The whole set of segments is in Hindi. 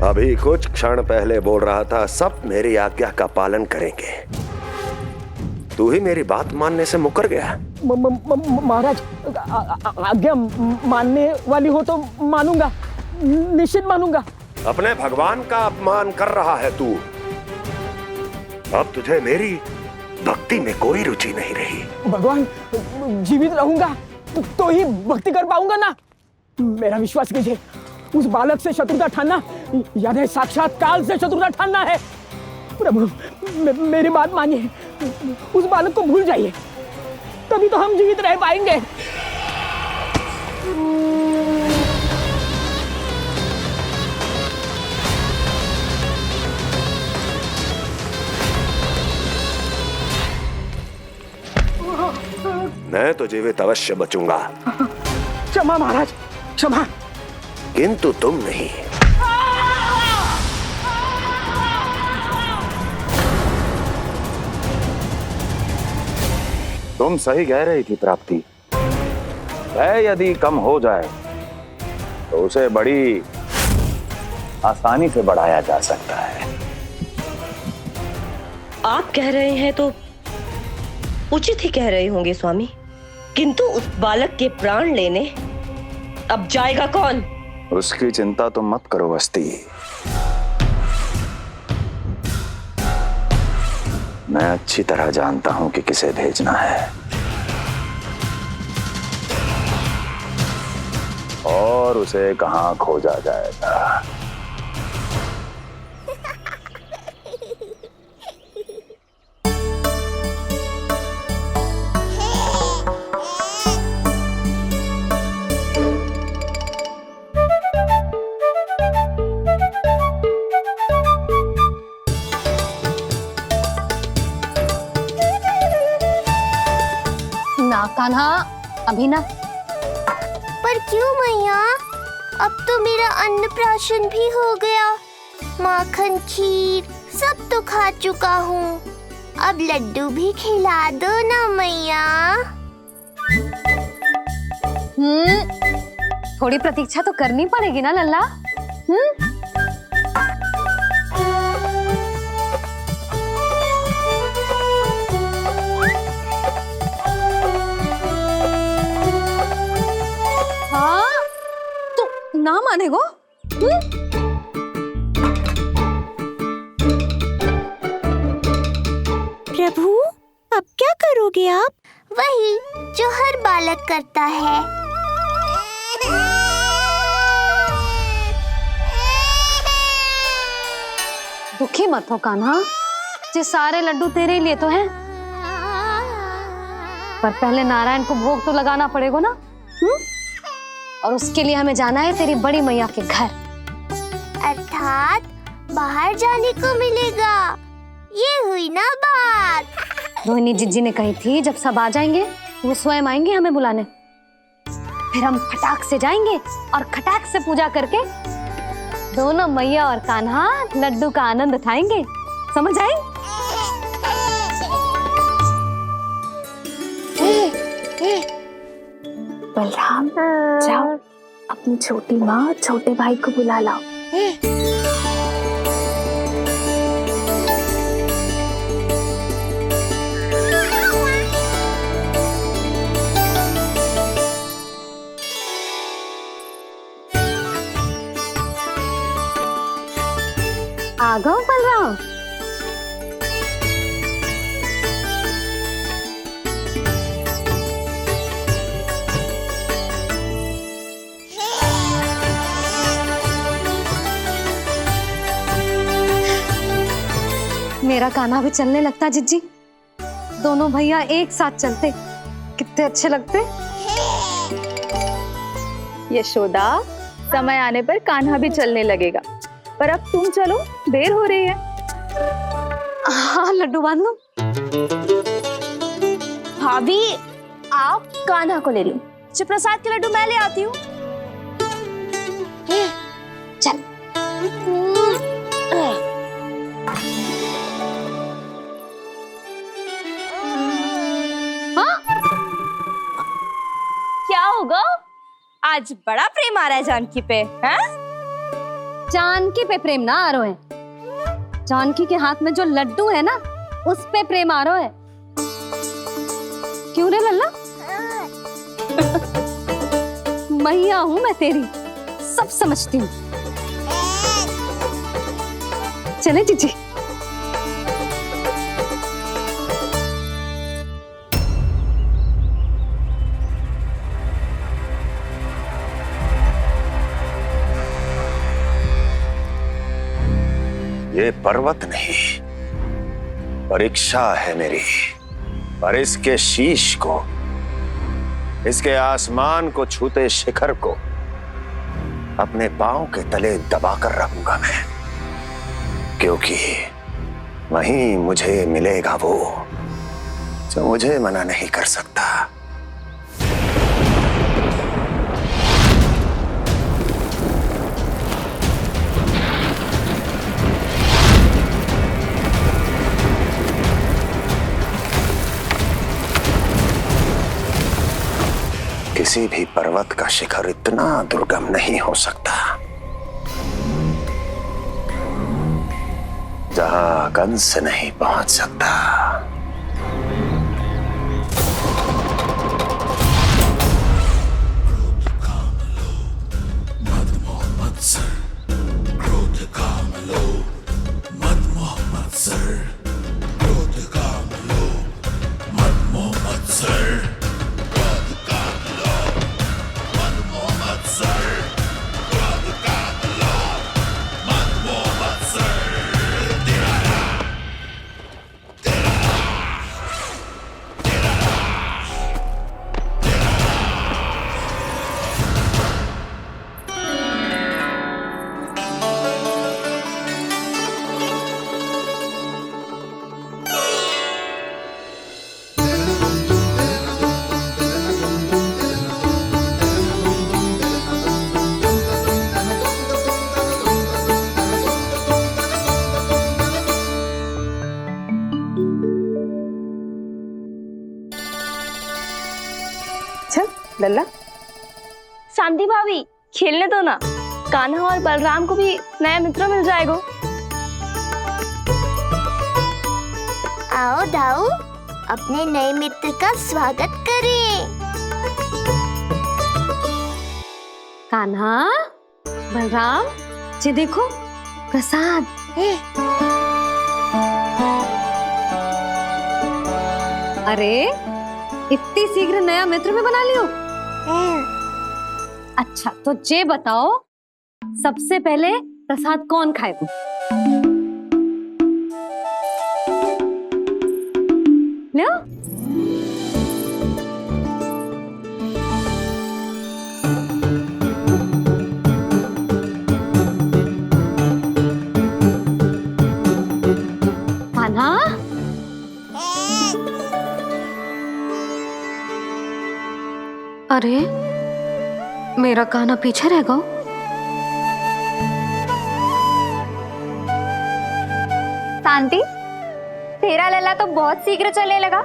अभी कुछ क्षण पहले बोल रहा था सब मेरी आज्ञा का पालन करेंगे। तू ही मेरी बात मानने से मुकर गया। महाराज, आज्ञा मानने वाली हो तो मानूंगा, निश्चित मानूंगा। अपने भगवान का अपमान कर रहा है तू। अब तुझे मेरी भक्ति में कोई रुचि नहीं रही। भगवान, जीवित रहूंगा तो ही भक्ति कर पाऊंगा ना। मेरा विश्वास कीजिए, उस बालक से शत्रुता ठानना यानी साक्षात काल से शत्रुता ठानना है। प्रभु, मेरी बात मानिए, उस बालक को भूल जाइए, तभी तो हम जीवित रह पाएंगे। मैं तो जीवित अवश्य बचूंगा। क्षमा महाराज, क्षमा। किंतु तुम नहीं। तुम सही कह रही थी प्राप्ति। भय यदि कम हो जाए तो उसे बड़ी आसानी से बढ़ाया जा सकता है। आप कह रहे हैं तो उचित ही कह रहे होंगे स्वामी, किंतु उस बालक के प्राण लेने अब जाएगा कौन? उसकी चिंता तुम मत करो वस्ती। मैं अच्छी तरह जानता हूं कि किसे भेजना है और उसे कहां खोजा जाएगा। ना कान्हा, अभी ना। पर क्यों मैया? अब तो मेरा अन्नप्राशन भी हो गया, माखन खीर सब तो खा चुका हूँ। अब लड्डू भी खिला दो ना मैया। थोड़ी प्रतीक्षा तो करनी पड़ेगी ना लल्ला। ना मानेगो? प्रभु, अब क्या करोगे आप? वही जो हर बालक करता है। दुखी मत हो कान्हा, ये सारे लड्डू तेरे लिए तो हैं। पर पहले नारायण को भोग तो लगाना पड़ेगा ना। और उसके लिए हमें जाना है तेरी बड़ी मैया के घर। अर्थात बाहर जाने को मिलेगा, ये हुई ना बात। रोहिणी जिज्जी ने कही थी जब सब आ जाएंगे वो स्वयं आएंगे हमें बुलाने। फिर हम फटाक से जाएंगे और खटाक से पूजा करके दोनों मैया और कान्हा लड्डू का आनंद उठाएंगे। समझ आई? बलराम, जाओ अपनी छोटी माँ और छोटे भाई को बुला लाओ। आ गओ बलराम। मेरा कान्हा भी चलने लगता जिज्जी। दोनों भैया एक साथ चलते कितने अच्छे लगते। यशोदा, समय आने पर कान्हा भी चलने लगेगा, पर अब तुम चलो, देर हो रही है। हाँ, लड्डू बांध लो। भाभी, आप कान्हा को ले लो, प्रसाद के लड्डू मैं ले आती हूँ। चल। क्या होगा? आज बड़ा प्रेम आ रहा है जानकी पे, हैं? जानकी पे प्रेम ना आरो है। जानकी के हाथ में जो लड्डू है ना, उस पे प्रेम आरो है। क्यों रे लल्ला? मैया हूं मैं तेरी, सब समझती हूँ। चले जीजी। ये पर्वत नहीं, परीक्षा है मेरी। पर इसके शीश को, इसके आसमान को छूते शिखर को अपने पांव के तले दबाकर रखूंगा मैं, क्योंकि वहीं मुझे मिलेगा वो जो मुझे मना नहीं कर सकता। किसी भी पर्वत का शिखर इतना दुर्गम नहीं हो सकता जहां कंस नहीं पहुंच सकता। लल्ला, शांति भाभी खेलने दो ना, कान्हा और बलराम को भी नया मित्र मिल जाएगा। आओ दाऊ, अपने नए मित्र का स्वागत करें। कान्हा, बलराम, ये देखो प्रसाद। अरे इतनी शीघ्र नया मित्र भी बना लियो? अच्छा तो ये बताओ, सबसे पहले प्रसाद कौन खाएगा? लो। कान्हा, अरे मेरा कान्हा पीछे रहेगा। शांति, तेरा लल्ला तो बहुत शीघ्र चलने लगा।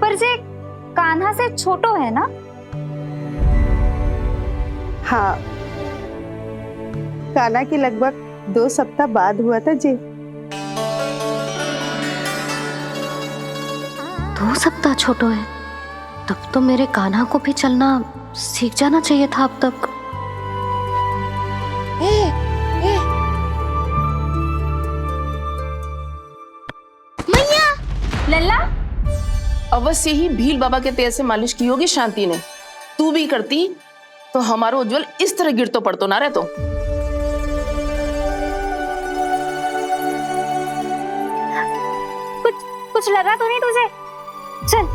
पर जे कान्हा से छोटो है ना? हाँ, कान्हा की लगभग 2 सप्ताह बाद हुआ था जी। 2 सप्ताह छोटो है, तब तो मेरे कान्हा को भी चलना सीख जाना चाहिए था अब तक। लल्ला, अवश्य ही भील बाबा के तेल से मालिश की होगी शांति ने। तू भी करती तो हमारा उज्जवल इस तरह गिर तो पड़तो ना रहतो। कुछ लगा तो नहीं तुझे? चल।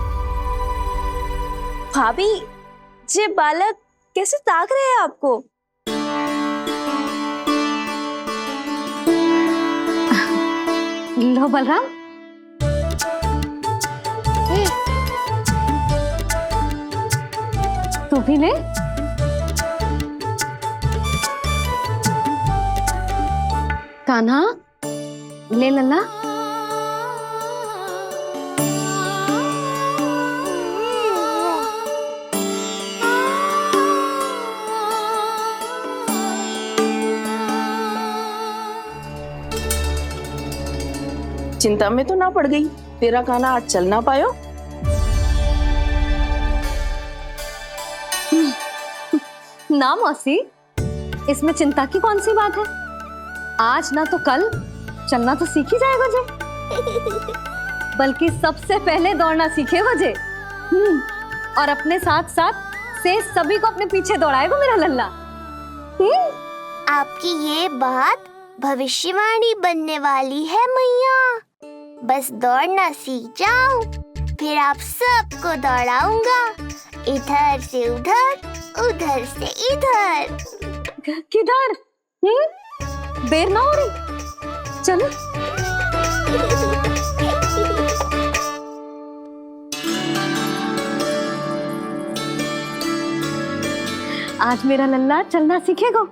भाभी, ये बालक कैसे ताक रहे हैं आपको? लो बलराम, तू भी ले। कान्हा, ले लल्ला। चिंता में तो ना पड़ गई, तेरा कान्हा आज चल ना पायो। ना मौसी, इसमें चिंता की कौन सी बात है? आज ना तो कल चलना तो सीख ही जाएगा जे। बल्कि सबसे पहले दौड़ना सीखेगा जे। और अपने साथ साथ से सभी को अपने पीछे दौड़ाएगा मेरा लल्ला। आपकी ये बात भविष्यवाणी बनने वाली है मैया। बस दौड़ना सीख जाओ, फिर आप सबको दौड़ाऊंगा, इधर से उधर, उधर से इधर। किधर? देर ना हो रही, चलो। आज मेरा लल्ला चलना सीखेगा।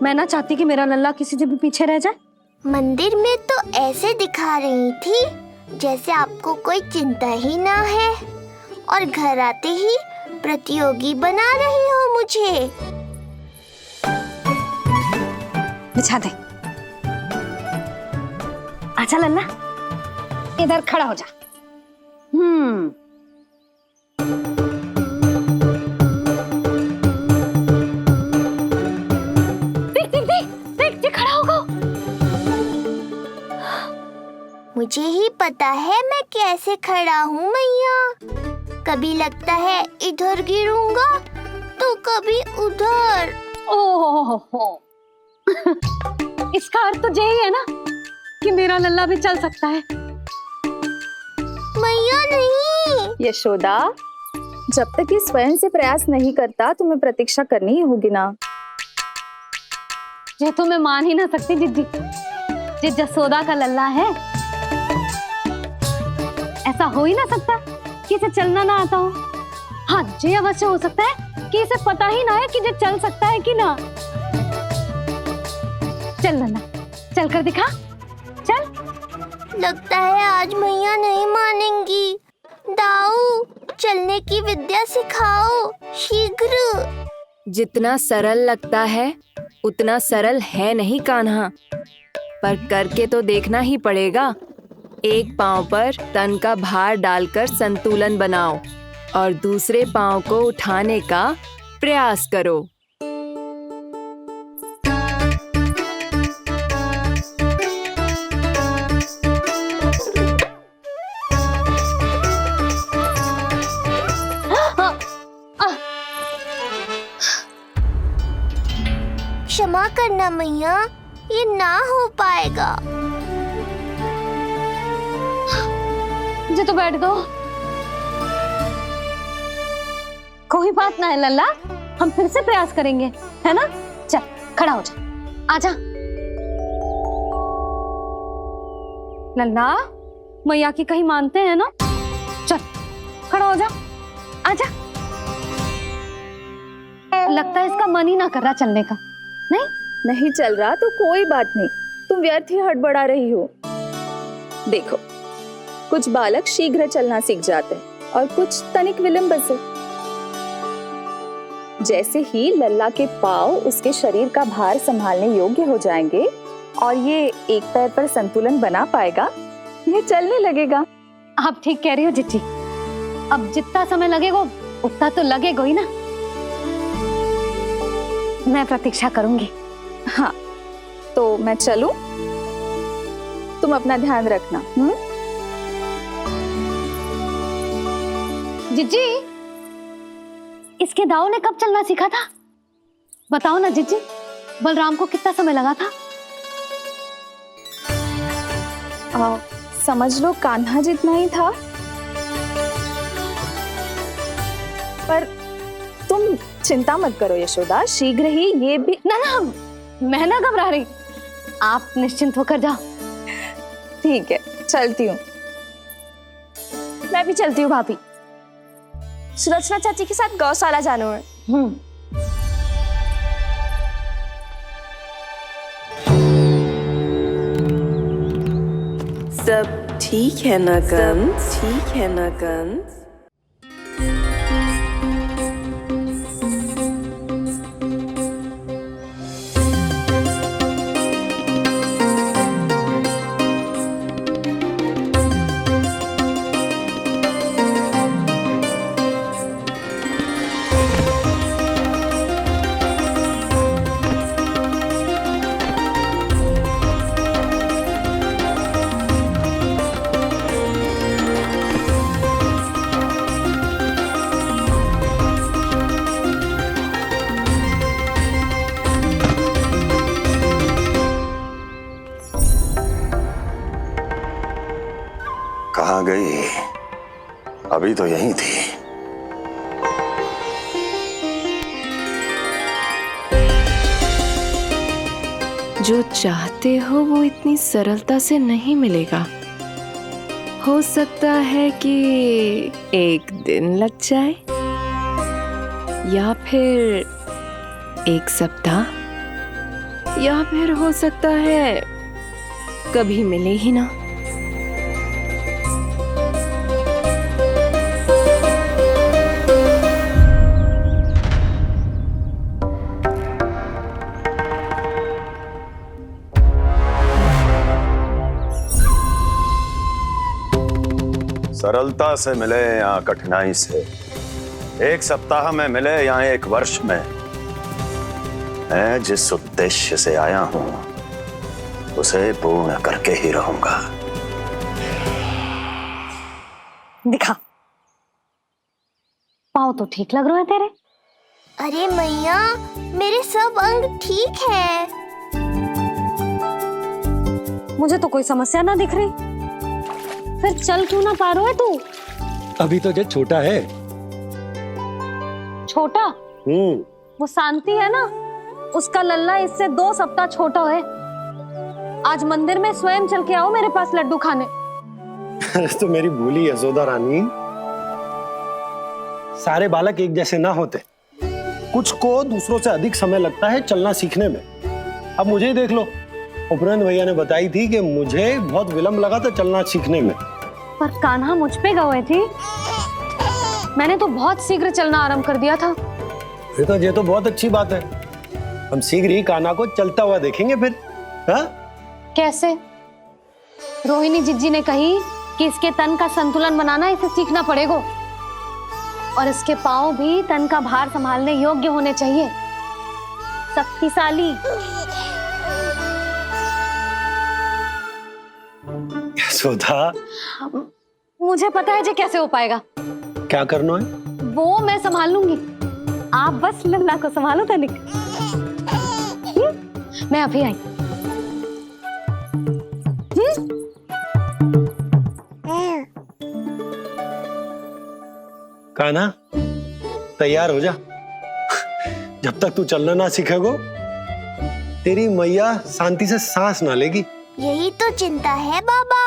मैं ना चाहती कि मेरा लल्ला किसी से भी पीछे रह जाए। मंदिर में तो ऐसे दिखा रही थी जैसे आपको कोई चिंता ही ना है, और घर आते ही प्रतियोगी बना रही हो मुझे। बिछा दे। आजा लल्ला, इधर खड़ा हो जा। देख खड़ा होगा। मुझे ही पता है मैं कैसे खड़ा हूँ मैया। कभी लगता है इधर गिरूंगा तो कभी उधर। ओह इसका अर्थ तो यही है ना कि मेरा लल्ला भी चल सकता है। मैया नहीं। यशोदा, जब तक ये स्वयं से प्रयास नहीं करता तुम्हें प्रतीक्षा करनी ही होगी ना। ये तो मैं मान ही ना सकती जिद्दी, ये जसोदा का लल्ला है। ऐसा हो ही ना सकता कि इसे चलना ना आता हो। हाँ, ये अवश्य हो सकता है कि इसे पता ही ना है कि ये चल सकता है कि ना। चल लल्ला, चल कर दिखा, चल। लगता है आज मैया नहीं मानेंगी। दाऊ, चलने की विद्या सिखाओ शीघ्र। जितना सरल लगता है उतना सरल है नहीं कान्हा, पर करके तो देखना ही पड़ेगा। एक पांव पर तन का भार डालकर संतुलन बनाओ और दूसरे पांव को उठाने का प्रयास करो। क्षमा करना मैया, ये ना हो पाएगा। मुझे तो बैठ दो। कोई बात ना है लल्ला, हम फिर से प्रयास करेंगे, है ना? चल खड़ा हो जा, आजा। लल्ला, मैया की कहीं मानते हैं ना? चल खड़ा हो जा, आजा। लगता है इसका मन ही ना कर रहा चलने का। नहीं चल रहा तो कोई बात नहीं, तुम व्यर्थ ही हड़बड़ा रही हो। देखो, कुछ बालक शीघ्र चलना सीख जाते हैं और कुछ तनिक विलंब से। जैसे ही लल्ला के पांव उसके शरीर का भार संभालने योग्य हो जाएंगे और ये एक पैर पर संतुलन बना पाएगा, ये चलने लगेगा। आप ठीक कह रही हो जिज्जी। अब जितना समय लगेगा उतना तो लगेगा ही ना। मैं प्रतीक्षा करूंगी। हाँ, तो मैं चलूं? तुम अपना ध्यान रखना। जिज्जी, इसके दाऊ ने कब चलना सीखा था? बताओ ना जिज्जी, बलराम को कितना समय लगा था? समझ लो कान्हा जितना ही था। पर तुम चिंता मत करो यशोदा, शीघ्र ही ये भी। ना, मैं ना घबरा रही, आप निश्चिंत होकर जाओ। ठीक है, चलती हूँ। मैं भी चलती हूँ भाभी, सुलोचना चाची के साथ गौशाला जाना है। सब ठीक है ना कंस? ठीक है ना कंस? कहाँ गई? अभी तो यहीं थी। जो चाहते हो वो इतनी सरलता से नहीं मिलेगा। हो सकता है कि एक दिन लग जाए या फिर एक सप्ताह या फिर हो सकता है कभी मिले ही ना। सरलता से मिले या कठिनाई से, एक सप्ताह में मिले या एक वर्ष में, मैं जिस उद्देश्य से आया हूं उसे पूर्ण करके ही रहूंगा। दिखा, पाँव तो ठीक लग रहे हैं तेरे। अरे मैया, मेरे सब अंग ठीक है। मुझे तो कोई समस्या ना दिख रही। फिर चल क्यों ना पा रहा है तू? अभी तो जब छोटा है। छोटा? वो शांति है ना, उसका लल्ला इससे 2 सप्ताह छोटा है। आज मंदिर में स्वयं चल के आओ मेरे पास लड्डू खाने। तो मेरी भूली यशोदा रानी, सारे बालक एक जैसे ना होते। कुछ को दूसरों से अधिक समय लगता है चलना सीखने में। अब मुझे ही देख लो, उपरांत भैया ने बताई थी कि मुझे बहुत विलंब लगा था चलना सीखने में। पर कान्हा मुझ पे गए थी। मैंने तो बहुत शीघ्र चलना आरंभ कर दिया था। फिर तो ये तो बहुत अच्छी बात है। हम शीघ्र ही कान्हा को चलता हुआ देखेंगे फिर। हाँ? कैसे? रोहिणी जिज्जी ने कही कि इसके तन का संतुलन बनाना इसे सीखना पड़ेगा और इसके पांव भी तन का भार संभालने योग्य होने चाहिए। शक्तिशाली। यशोदा, मुझे पता है जे कैसे हो पाएगा। क्या करना है? वो मैं संभाल लूंगी। आप बस लल्ला को संभालो तनिक। मैं अभी आई। कान्हा, तैयार हो जा। जब तक तू चलना ना सीखेगो, तेरी मैया शांति से सांस ना लेगी। यही तो चिंता है बाबा।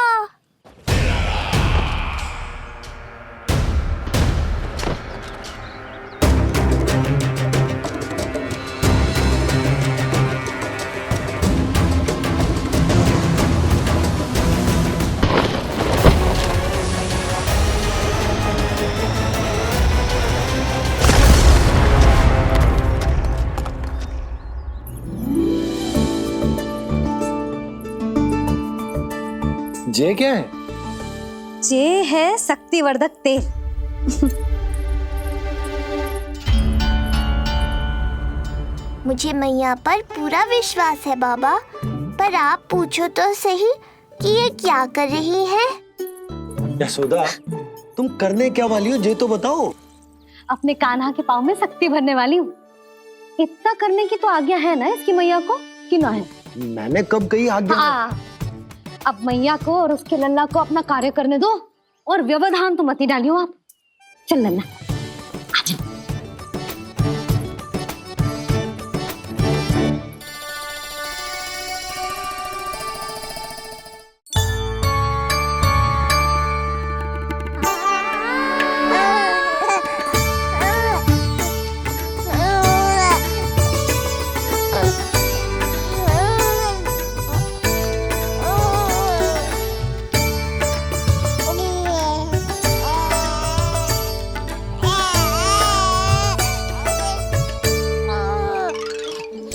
जे क्या है? जे है शक्तिवर्धक तेल। मुझे मैया पर पूरा विश्वास है बाबा, पर आप पूछो तो सही कि ये क्या कर रही है। यशोदा, तुम करने क्या वाली हो ये तो बताओ। अपने कान्हा के पाँव में शक्ति भरने वाली हूँ। इतना करने की तो आज्ञा है ना इसकी मैया को, कि ना है? मैंने कब कही आज्ञा? अब मैया को और उसके लल्ला को अपना कार्य करने दो और व्यवधान तो मत ही डालियो आप। चल लल्ला, आजा।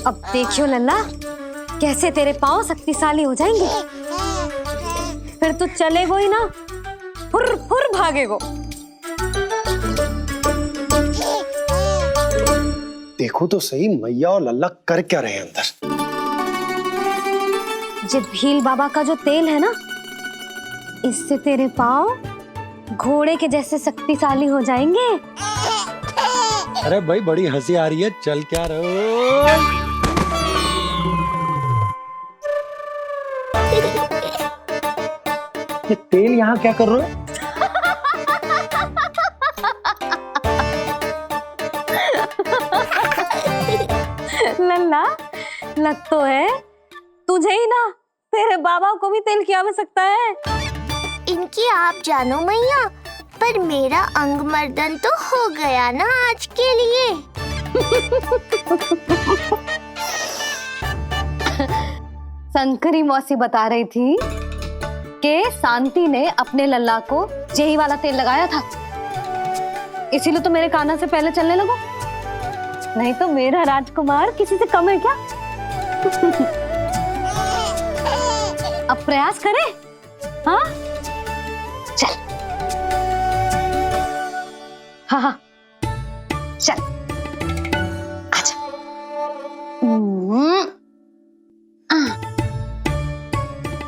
अब देखियो लल्ला, कैसे तेरे पांव शक्तिशाली हो जाएंगे। फिर तू चलेगो ही ना, फुर फुर भागेगो। देखो तो सही, मैया और लल्ला कर क्या रहे हैं अंदर। जो भील बाबा का जो तेल है ना, इससे तेरे पांव घोड़े के जैसे शक्तिशाली हो जाएंगे। अरे भाई, बड़ी हंसी आ रही है, चल क्या रहो। ये तेल यहाँ क्या कर रहे हो? लल्ला, लग तो है तुझे ही ना, तेरे बाबा को भी तेल की आवश्यकता है। इनकी आप जानो मैया, पर मेरा अंग मर्दन तो हो गया ना आज के लिए। शंकरी मौसी बता रही थी कि शांति ने अपने लल्ला को यही वाला तेल लगाया था, इसीलिए तो मेरे कान्हा से पहले चलने लगो, नहीं तो मेरा राजकुमार किसी से कम है क्या? अब प्रयास करें, हाँ? चल, हाँ हाँ, चल, आजा।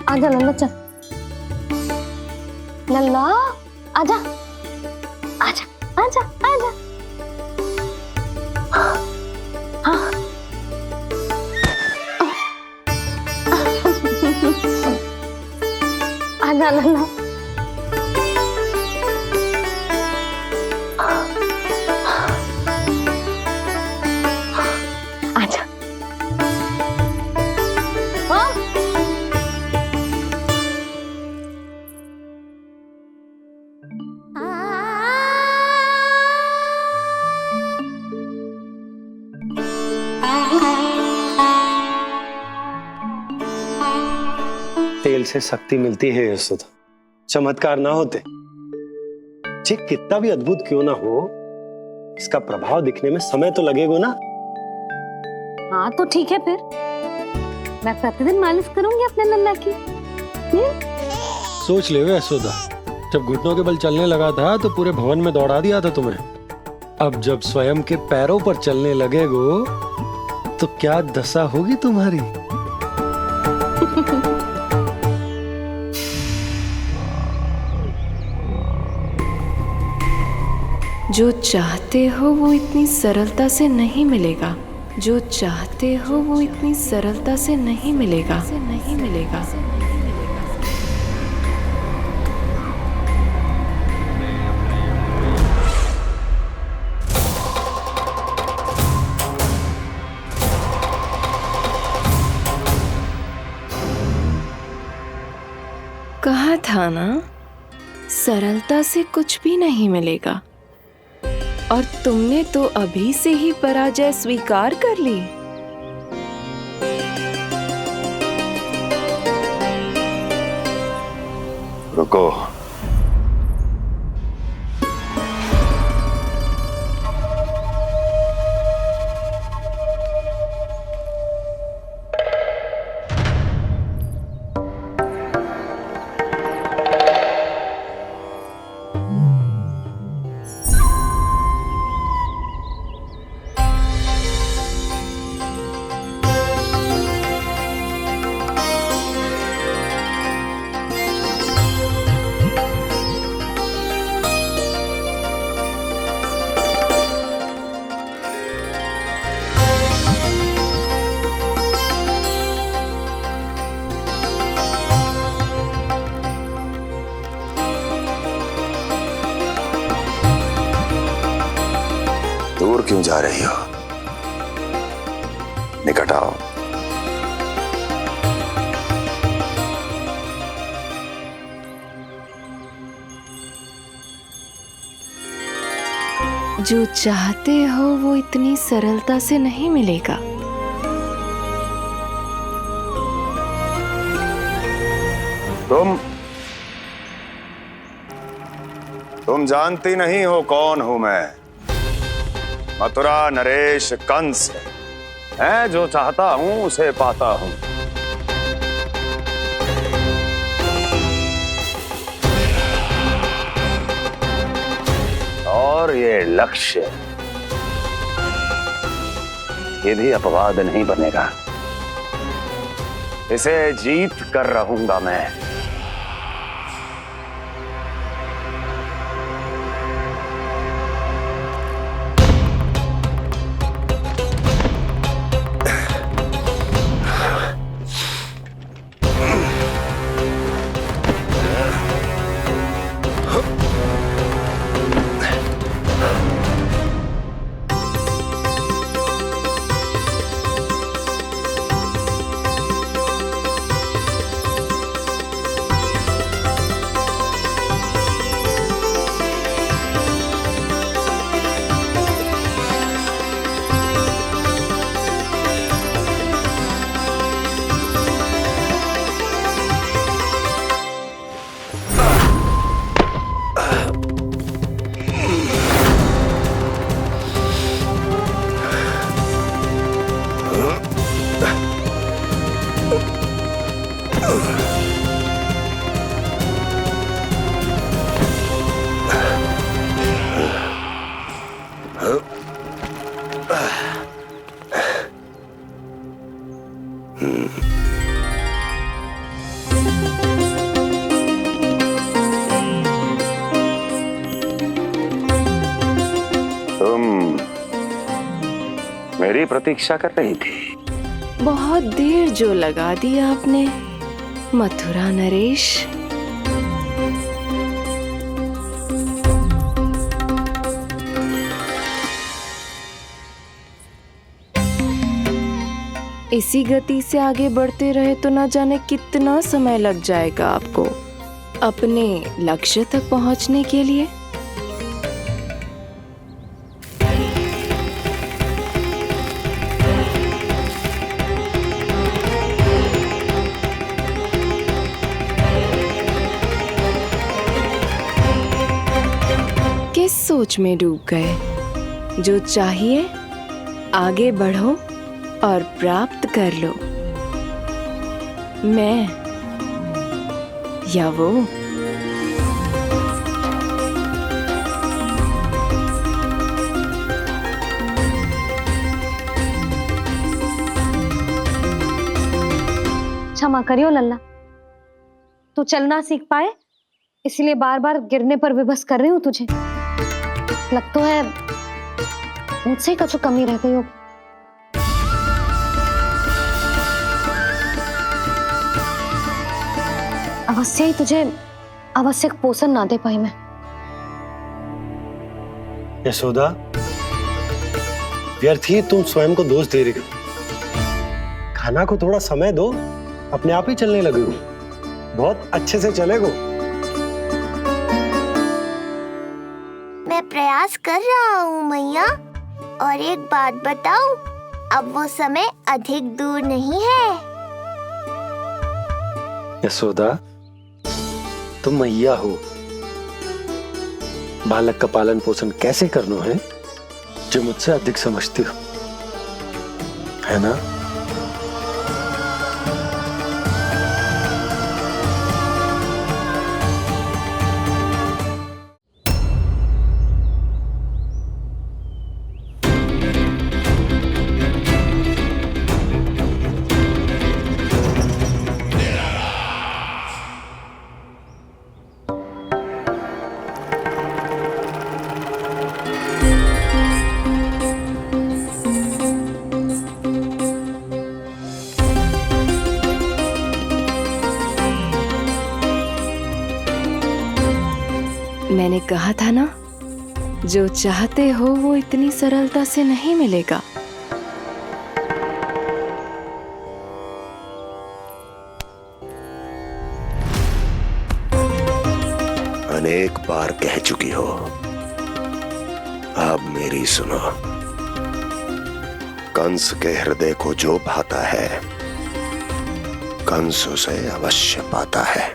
आजा लल्ला, चल, लल्ला, आजा, आजा, आजा, आजा। हाँ। आजा लल्ला। आजा। हाँ। तेल से शक्ति मिलती है यशोदा, चमत्कार ना होते, जे कितना भी अद्भुत क्यों ना हो, इसका प्रभाव दिखने में समय तो लगेगा ना। हाँ तो ठीक है, फिर मैं प्रतिदिन मालिश करूंगी अपने लल्ला की। सोच ले यशोदा, जब घुटनों के बल चलने लगा था तो पूरे भवन में दौड़ा दिया था तुम्हें। अब जब स्वयं के पैरों पर चलने लगेगो तो क्या दशा होगी तुम्हारी। जो चाहते हो वो इतनी सरलता से नहीं मिलेगा, जो चाहते हो वो इतनी सरलता से नहीं मिलेगा, नहीं मिलेगा। कहा था ना, सरलता से कुछ भी नहीं मिलेगा, और तुमने तो अभी से ही पराजय स्वीकार कर ली। रुको, दूर क्यों जा रही हो? निकट आओ। जो चाहते हो वो इतनी सरलता से नहीं मिलेगा। तुम जानती नहीं हो कौन हूं मैं। मथुरा नरेश कंस है, जो चाहता हूं उसे पाता हूं। और ये लक्ष्य ये भी अपवाद नहीं बनेगा, इसे जीत कर रहूंगा मैं। मेरी प्रतीक्षा कर रही थी। बहुत देर जो लगा दी आपने मथुरा नरेश। इसी गति से आगे बढ़ते रहे तो ना जाने कितना समय लग जाएगा आपको अपने लक्ष्य तक पहुंचने के लिए। किस सोच में डूब गए? जो चाहिए आगे बढ़ो और प्राप्त कर लो। मैं या वो? क्षमा करियो लल्ला, तू चलना सीख पाए इसलिए बार बार गिरने पर विवश कर रही हूँ तुझे। लग तो है मुझसे ही कुछ कमी रह गई हो। अवश्य ही तुझे आवश्यक पोषण ना दे पाई मैं। यशोदा, व्यर्थ ही तुम स्वयं को दोष दे रही हो। खाना को थोड़ा समय दो, अपने आप ही चलने लगेगो, बहुत अच्छे से चलेगो। मैं प्रयास कर रहा हूँ मैया, और एक बात बताऊं, अब वो समय अधिक दूर नहीं है। यशोदा, तुम मैया हो, बालक का पालन पोषण कैसे करना है जो मुझसे अधिक समझती हो, है ना? मैंने कहा था ना, जो चाहते हो वो इतनी सरलता से नहीं मिलेगा। अनेक बार कह चुकी हो, अब मेरी सुनो। कंस के हृदय को जो भाता है, कंस उसे अवश्य पाता है।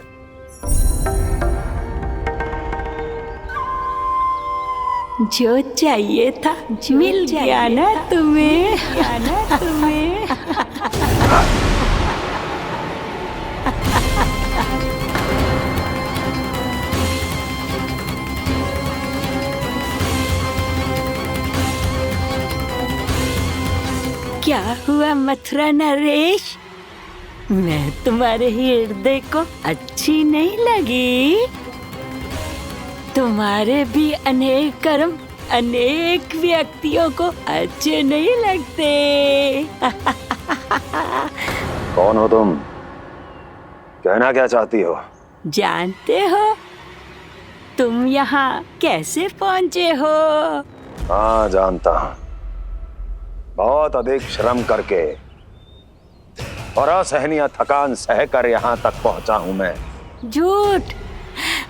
जो चाहिए था मिल गया ना तुम्हें। क्या हुआ मथुरा नरेश, मैं तुम्हारे हृदय को अच्छी नहीं लगी? तुम्हारे भी अनेक कर्म अनेक व्यक्तियों को अच्छे नहीं लगते। कौन हो तुम? कहना क्या चाहती हो? जानते हो तुम यहाँ कैसे पहुँचे हो? हाँ, जानता हूँ। बहुत अधिक श्रम करके और असहनीय थकान सहकर यहाँ तक पहुँचा हूँ मैं। झूठ,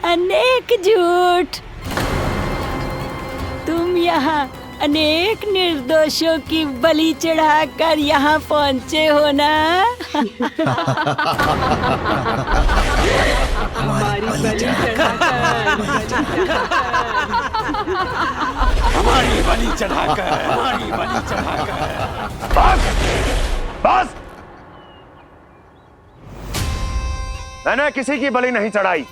अनेक झूठ। तुम यहाँ अनेक निर्दोषों की बलि चढ़ाकर यहाँ पहुँचे हो ना? हमारी बलि चढ़ाकर, हमारी बलि चढ़ाकर। बस, मैंने किसी की बलि नहीं चढ़ाई।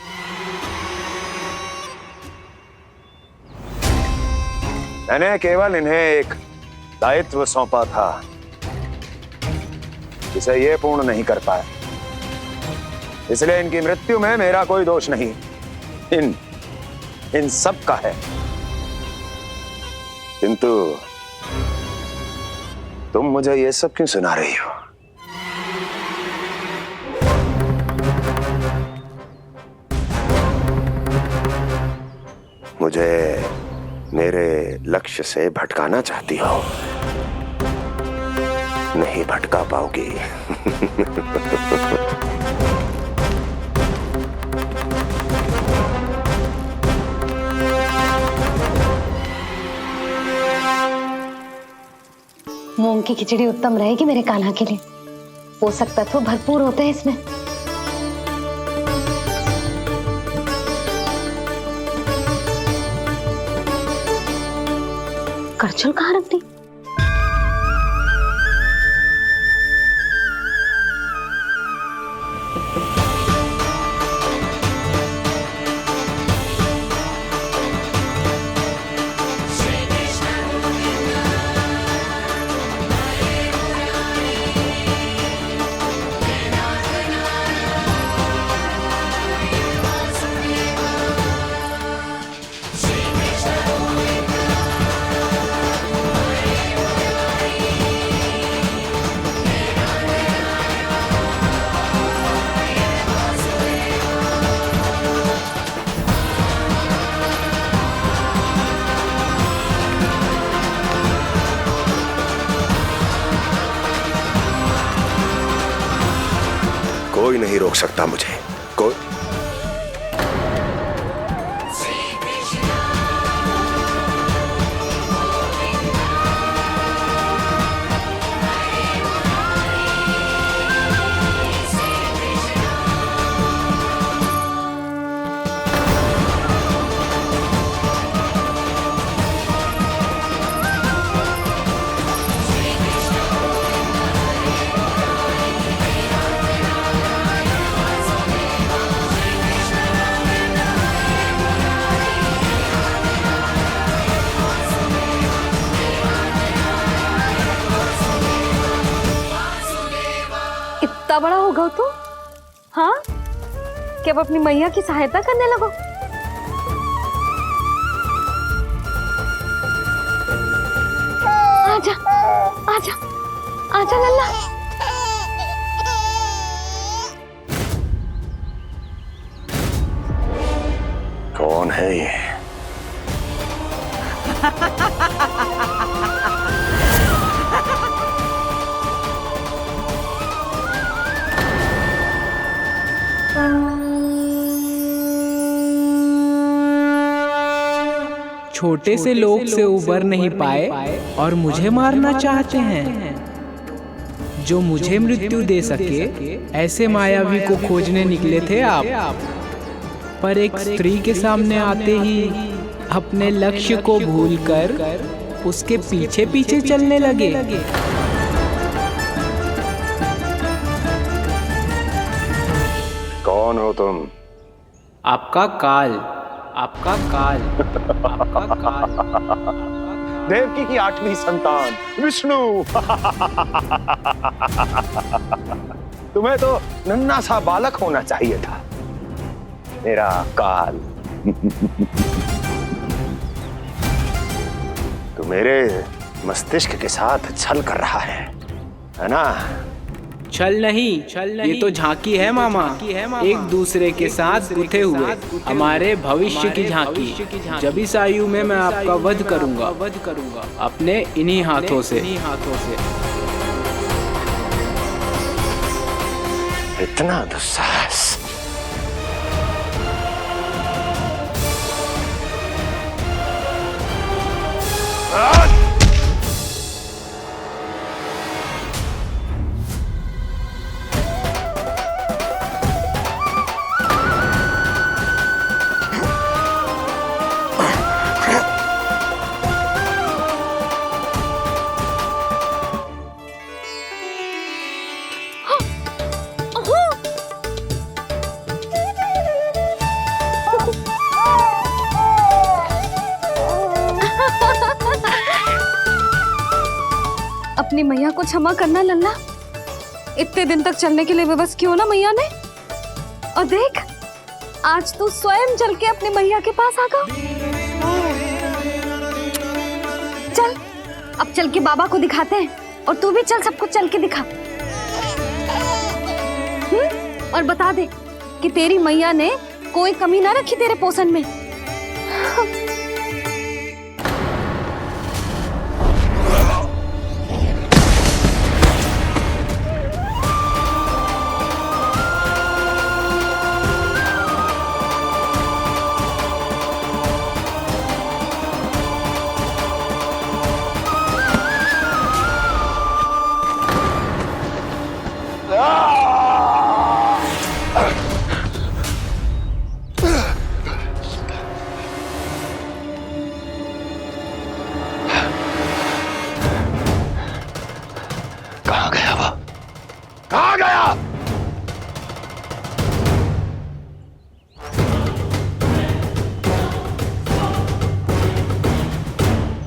मैंने केवल इन्हें एक दायित्व सौंपा था जिसे ये पूर्ण नहीं कर पाए, इसलिए इनकी मृत्यु में मेरा कोई दोष नहीं, इन सब का है। किंतु तुम मुझे ये सब क्यों सुना रही हो? मुझे मेरे लक्ष्य से भटकाना चाहती हो? नहीं भटका पाओगी। मूंग की खिचड़ी उत्तम रहेगी मेरे कान्हा के लिए। पोषक तत्व भरपूर होते हैं इसमें। करछुल कहाँ रख दी? कोई नहीं रोक सकता मुझे। कोई इतना बड़ा हो गया तो हाँ कि अब अपनी मैया की सहायता करने लगो। आजा आजा आजा लल्ला। कौन है ये? छोटे से लोग से उबर नहीं पाए और मुझे मारना चाहते हैं। जो मुझे मृत्यु दे सके ऐसे मायावी को खोजने निकले थे आप, पर एक स्त्री के सामने आते ही अपने लक्ष्य को भूलकर उसके पीछे पीछे चलने लगे। कौन हो तुम? आपका काल, आपका काल, आपका काल। देवकी की 8वीं संतान विष्णु। तुम्हें तो नन्हा सा बालक होना चाहिए था। मेरा काल। तो मेरे मस्तिष्क के साथ छल कर रहा है ना? छल नहीं, ये तो झांकी है मामा। एक दूसरे के साथ गुथे हुए हमारे भविष्य की झांकी। जब इस आयु में मैं आपका वध करूंगा अपने इन्हीं हाथों से। इतना दुस्साहस! अपनी मैया को क्षमा करना लल्ला। इतने दिन तक चलने के लिए विवश क्यों ना मैया ने। और देख आज तू स्वयं चल के अपनी मैया के पास आ गया। चल अब चल के बाबा को दिखाते हैं और तू भी चल, सबको चल के दिखा। और बता दे कि तेरी मैया ने कोई कमी ना रखी तेरे पोषण में। कहाँ गया वो? कहाँ गया?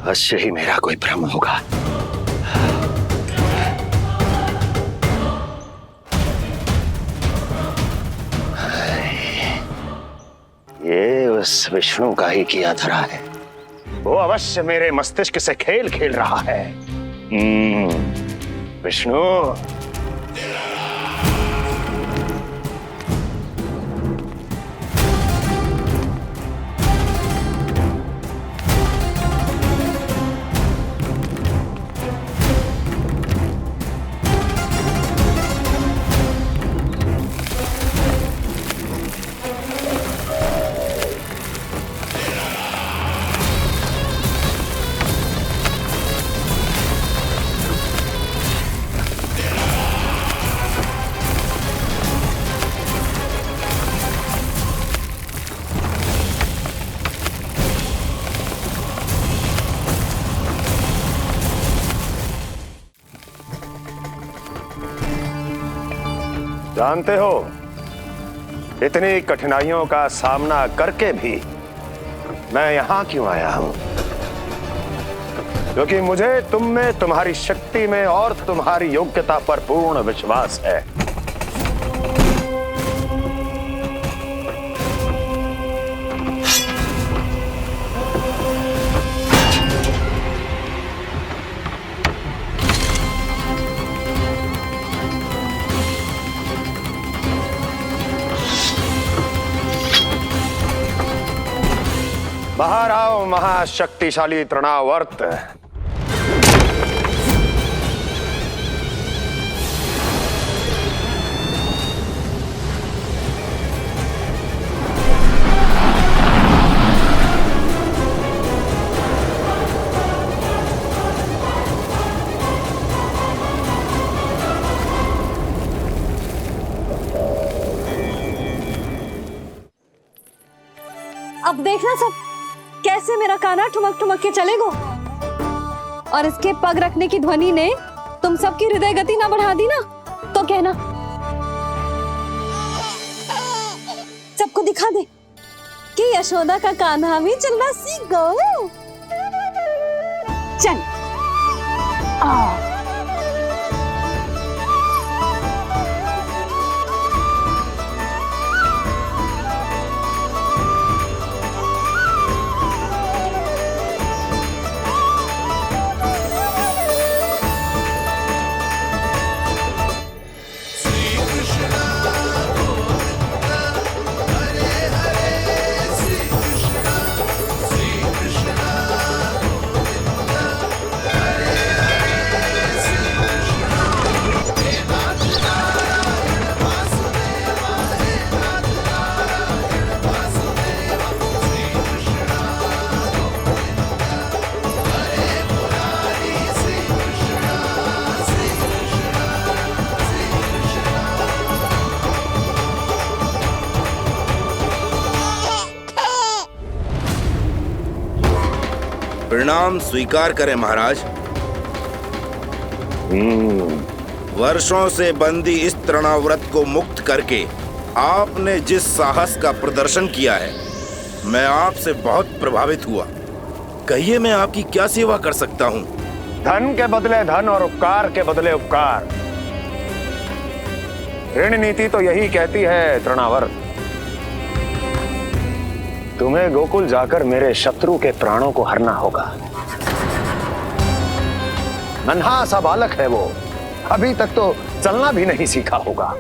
अवश्य ही मेरा कोई भ्रम होगा। ये उस विष्णु का ही किया धरा है। वो अवश्य मेरे मस्तिष्क से खेल खेल रहा है। विष्णु, जानते हो इतनी कठिनाइयों का सामना करके भी मैं यहां क्यों आया हूं? क्योंकि मुझे तुम में, तुम्हारी शक्ति में और तुम्हारी योग्यता पर पूर्ण विश्वास है। बाहर आओ महाशक्तिशाली तृणावर्त। अब देखना सब कैसे मेरा कान्हा ठुमक ठुमक के चलेगो। और इसके पग रखने की ध्वनि ने तुम सबकी हृदय गति ना बढ़ा दी ना, तो कहना। सबको दिखा दे कि यशोदा का कान्हा भी चलना सीख गो। चल प्रणाम स्वीकार करें महाराज। वर्षों से बंदी इस तृणाव्रत को मुक्त करके आपने जिस साहस का प्रदर्शन किया है, मैं आपसे बहुत प्रभावित हुआ। कहिए मैं आपकी क्या सेवा कर सकता हूँ? धन के बदले धन और उपकार के बदले उपकार, ऋण नीति तो यही कहती है तृणावर्त। तुम्हें गोकुल जाकर मेरे शत्रु के प्राणों को हरना होगा। नन्हा सा बालक है वो, अभी तक तो चलना भी नहीं सीखा होगा।